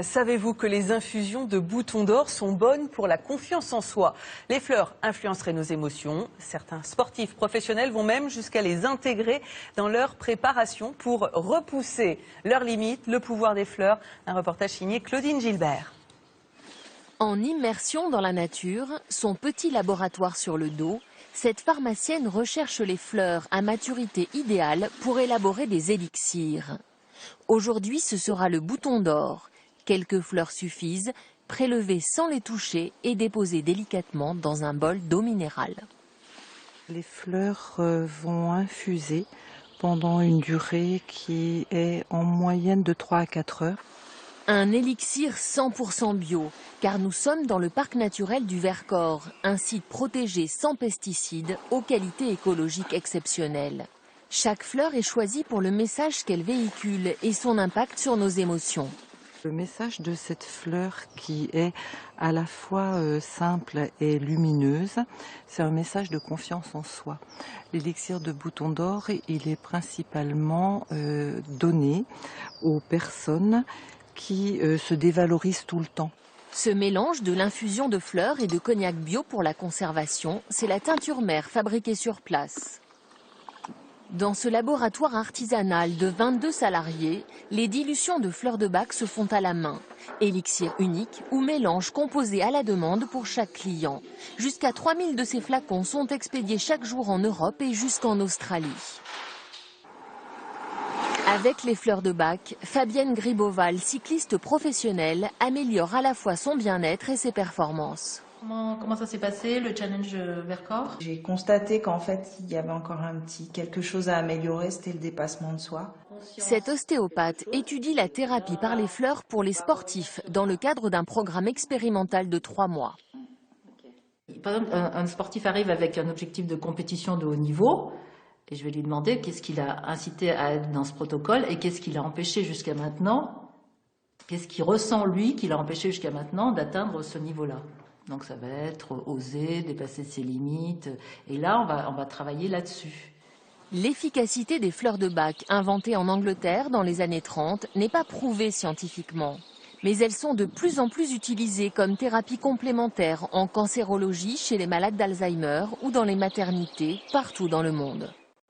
Savez-vous que les infusions de boutons d'or sont bonnes pour la confiance en soi? Les fleurs influenceraient nos émotions. Certains sportifs professionnels vont même jusqu'à les intégrer dans leur préparation pour repousser leurs limites. Le pouvoir des fleurs, un reportage signé Claudine Gilbert. En immersion dans la nature, son petit laboratoire sur le dos, cette pharmacienne recherche les fleurs à maturité idéale pour élaborer des élixirs. Aujourd'hui, ce sera le bouton d'or. Quelques fleurs suffisent, prélevées sans les toucher et déposées délicatement dans un bol d'eau minérale. Les fleurs vont infuser pendant une durée qui est en moyenne de 3 à 4 heures. Un élixir 100% bio, car nous sommes dans le parc naturel du Vercors, un site protégé sans pesticides, aux qualités écologiques exceptionnelles. Chaque fleur est choisie pour le message qu'elle véhicule et son impact sur nos émotions. Le message de cette fleur qui est à la fois simple et lumineuse, c'est un message de confiance en soi. L'élixir de bouton d'or, il est principalement donné aux personnes qui se dévalorisent tout le temps. Ce mélange de l'infusion de fleurs et de cognac bio pour la conservation, c'est la teinture mère fabriquée sur place. Dans ce laboratoire artisanal de 22 salariés, les dilutions de fleurs de bac se font à la main. Élixir unique ou mélange composé à la demande pour chaque client. Jusqu'à 3000 de ces flacons sont expédiés chaque jour en Europe et jusqu'en Australie. Avec les fleurs de bac, Fabienne Griboval, cycliste professionnelle, améliore à la fois son bien-être et ses performances. Comment ça s'est passé, le challenge Vercors? J'ai constaté qu'en fait, il y avait encore quelque chose à améliorer, c'était le dépassement de soi. Cette ostéopathe étudie la thérapie par les fleurs pour les sportifs dans le cadre d'un programme expérimental de 3 mois. Par exemple, un sportif arrive avec un objectif de compétition de haut niveau et je vais lui demander qu'est-ce qui l'a incité à être dans ce protocole et qu'est-ce qui l'a empêché jusqu'à maintenant, qu'est-ce qu'il ressent lui qui l'a empêché jusqu'à maintenant d'atteindre ce niveau-là. Donc ça va être oser, dépasser ses limites. Et là, on va travailler là-dessus. L'efficacité des fleurs de bac inventées en Angleterre dans les années 30 n'est pas prouvée scientifiquement. Mais elles sont de plus en plus utilisées comme thérapie complémentaire en cancérologie chez les malades d'Alzheimer ou dans les maternités partout dans le monde.